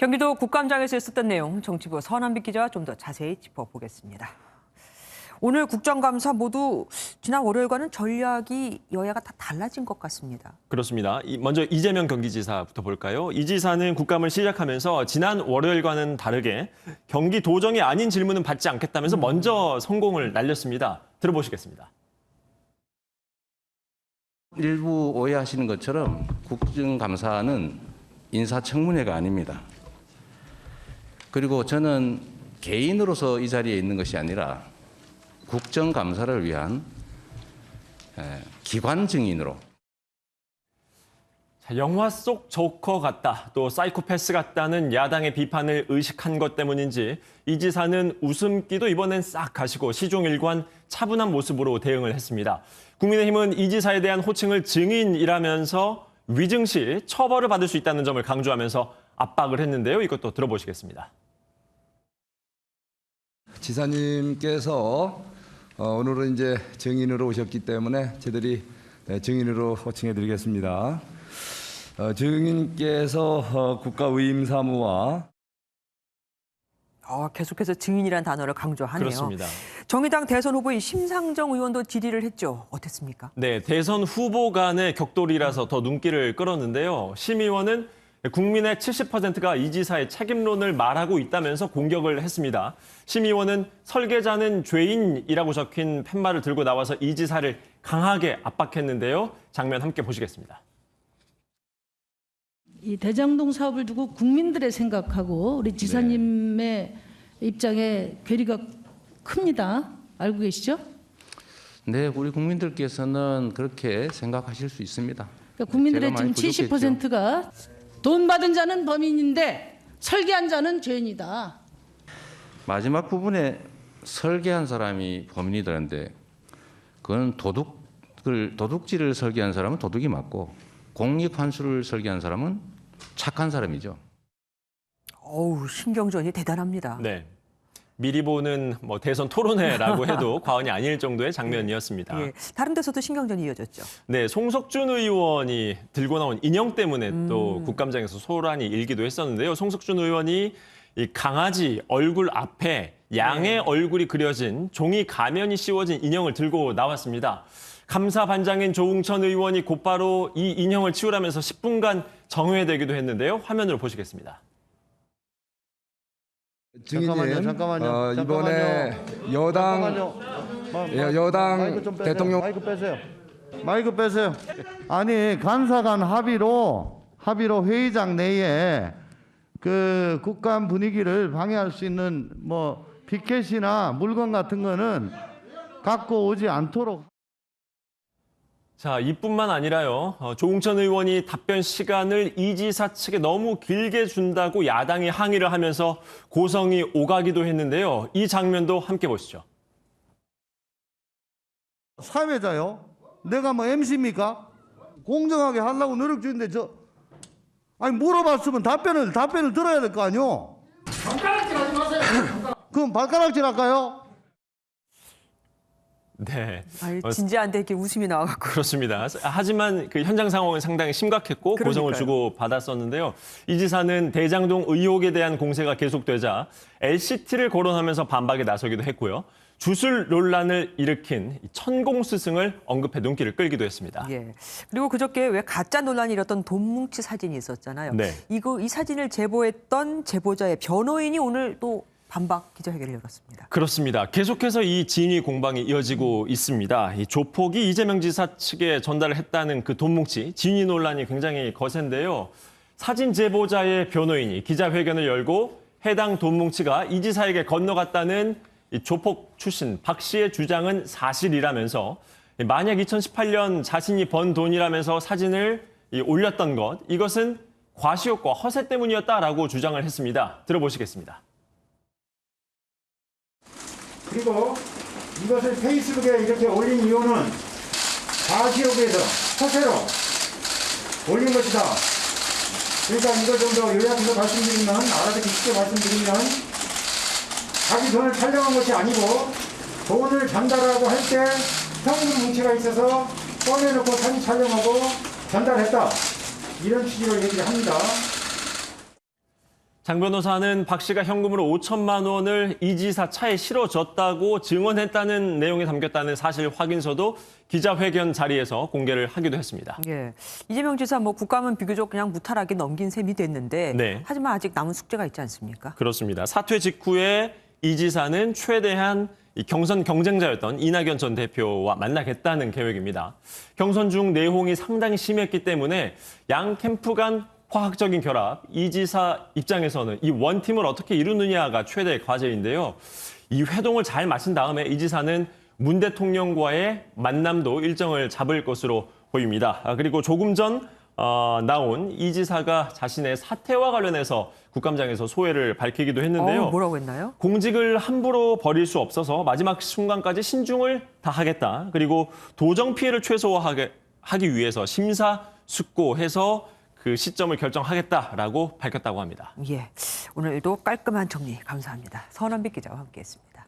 경기도 국감장에서 있었던 내용 정치부 서남빛 기자와 좀 더 자세히 짚어보겠습니다. 오늘 국정감사 모두 지난 월요일과는 전략이 여야가 다 달라진 것 같습니다. 그렇습니다. 먼저 이재명 경기지사부터 볼까요? 이 지사는 국감을 시작하면서 지난 월요일과는 다르게 경기도정이 아닌 질문은 받지 않겠다면서 먼저 성공을 날렸습니다. 들어보시겠습니다. 일부 오해하시는 것처럼 국정감사는 인사청문회가 아닙니다. 그리고 저는 개인으로서 이 자리에 있는 것이 아니라 국정감사를 위한 기관 증인으로. 영화 속 조커 같다, 또 사이코패스 같다는 야당의 비판을 의식한 것 때문인지 이 지사는 웃음기도 이번엔 싹 가시고 시종일관 차분한 모습으로 대응을 했습니다. 국민의힘은 이 지사에 대한 호칭을 증인이라면서 위증 시 처벌을 받을 수 있다는 점을 강조하면서 압박을 했는데요. 이것도 들어보시겠습니다. 지사님께서 오늘은 이제 증인으로 오셨기 때문에 저희들이 증인으로 호칭해드리겠습니다. 증인께서 국가위임 사무와 계속해서 증인이라는 단어를 강조하네요. 그렇습니다. 정의당 대선 후보인 심상정 의원도 질의를 했죠. 어땠습니까? 네, 대선 후보 간의 격돌이라서 더 눈길을 끌었는데요. 심 의원은 국민의 70%가 이 지사의 책임론을 말하고 있다면서 공격을 했습니다. 심 의원은 설계자는 죄인이라고 적힌 팻말을 들고 나와서 이 지사를 강하게 압박했는데요. 장면 함께 보시겠습니다. 이 대장동 사업을 두고 국민들의 생각하고 우리 지사님의 입장에 괴리가 큽니다. 알고 계시죠? 네, 우리 국민들께서는 그렇게 생각하실 수 있습니다. 그러니까 국민들의 제가 많이 지금 70%가 돈 받은 자는 범인인데 설계한 자는 죄인이다. 마지막 부분에 설계한 사람이 범인이라는데 그건 도둑질을 설계한 사람은 도둑이 맞고 공익환수를 설계한 사람은 착한 사람이죠. 신경전이 대단합니다. 네. 미리 보는 대선 토론회라고 해도 과언이 아닐 정도의 장면이었습니다. 예, 다른 데서도 신경전이 이어졌죠. 네, 송석준 의원이 들고 나온 인형 때문에 또 국감장에서 소란이 일기도 했었는데요. 송석준 의원이 이 강아지 얼굴 앞에 양의 얼굴이 그려진 종이 가면이 씌워진 인형을 들고 나왔습니다. 감사 반장인 조웅천 의원이 곧바로 이 인형을 치우라면서 10분간 정회되기도 했는데요. 화면으로 보시겠습니다. 증인님, 잠깐만요. 이번에 여당 마이크 좀 빼세요. 대통령 마이크 빼세요. 아니 간사간 합의로 회의장 내에 그 국감 분위기를 방해할 수 있는 피켓이나 물건 같은 거는 갖고 오지 않도록. 자, 이뿐만 아니라요. 조웅천 의원이 답변 시간을 이 지사 측에 너무 길게 준다고 야당이 항의를 하면서 고성이 오가기도 했는데요. 이 장면도 함께 보시죠. 사회자요? 내가 MC입니까? 공정하게 하려고 노력 중인데 아니 물어봤으면 답변을 들어야 될 거 아니요? 발가락질 하지 마세요. 그럼 발가락질 할까요? 네. 진지한데 이렇게 웃음이 나와갖고. 그렇습니다. 하지만 그 현장 상황은 상당히 심각했고 고성을 주고 받았었는데요. 이 지사는 대장동 의혹에 대한 공세가 계속되자 LCT를 거론하면서 반박에 나서기도 했고요. 주술 논란을 일으킨 천공스승을 언급해 눈길을 끌기도 했습니다. 예. 그리고 그저께 왜 가짜 논란이 일었던 돈 뭉치 사진이 있었잖아요. 네. 이 사진을 제보했던 제보자의 변호인이 오늘 또 반박 기자회견을 열었습니다. 그렇습니다. 계속해서 이 진위 공방이 이어지고 있습니다. 이 조폭이 이재명 지사 측에 전달을 했다는 그 돈 뭉치 진위 논란이 굉장히 거센데요. 사진 제보자의 변호인이 기자회견을 열고 해당 돈 뭉치가 이 지사에게 건너갔다는 이 조폭 출신 박 씨의 주장은 사실이라면서 만약 2018년 자신이 번 돈이라면서 사진을 올렸던 것, 이것은 과시욕과 허세 때문이었다라고 주장을 했습니다. 들어보시겠습니다. 그리고 이것을 페이스북에 이렇게 올린 이유는 과시욕에서 허세로 올린 것이다. 그러니까 이거 좀 더 요약해서 말씀드리면, 알아듣기 쉽게 말씀드리면, 자기 돈을 촬영한 것이 아니고 돈을 전달하고 할 때 현금 뭉치가 있어서 꺼내놓고 사진 촬영하고 전달했다. 이런 취지로 얘기를 합니다. 장 변호사는 박 씨가 현금으로 5천만 원을 이 지사 차에 실어줬다고 증언했다는 내용이 담겼다는 사실 확인서도 기자회견 자리에서 공개를 하기도 했습니다. 예. 이재명 지사 뭐 국감은 비교적 그냥 무탈하게 넘긴 셈이 됐는데 네. 하지만 아직 남은 숙제가 있지 않습니까? 그렇습니다. 사퇴 직후에 이 지사는 최대한 이 경선 경쟁자였던 이낙연 전 대표와 만나겠다는 계획입니다. 경선 중 내홍이 상당히 심했기 때문에 양 캠프 간 화학적인 결합, 이 지사 입장에서는 이 원팀을 어떻게 이루느냐가 최대 과제인데요. 이 회동을 잘 마친 다음에 이 지사는 문 대통령과의 만남도 일정을 잡을 것으로 보입니다. 그리고 조금 전 나온 이 지사가 자신의 사퇴와 관련해서 국감장에서 소회를 밝히기도 했는데요. 뭐라고 했나요? 공직을 함부로 버릴 수 없어서 마지막 순간까지 신중을 다하겠다. 그리고 도정 피해를 최소화하기 위해서 심사숙고해서 그 시점을 결정하겠다라고 밝혔다고 합니다. 예. 오늘도 깔끔한 정리 감사합니다. 서남빛 기자와 함께했습니다.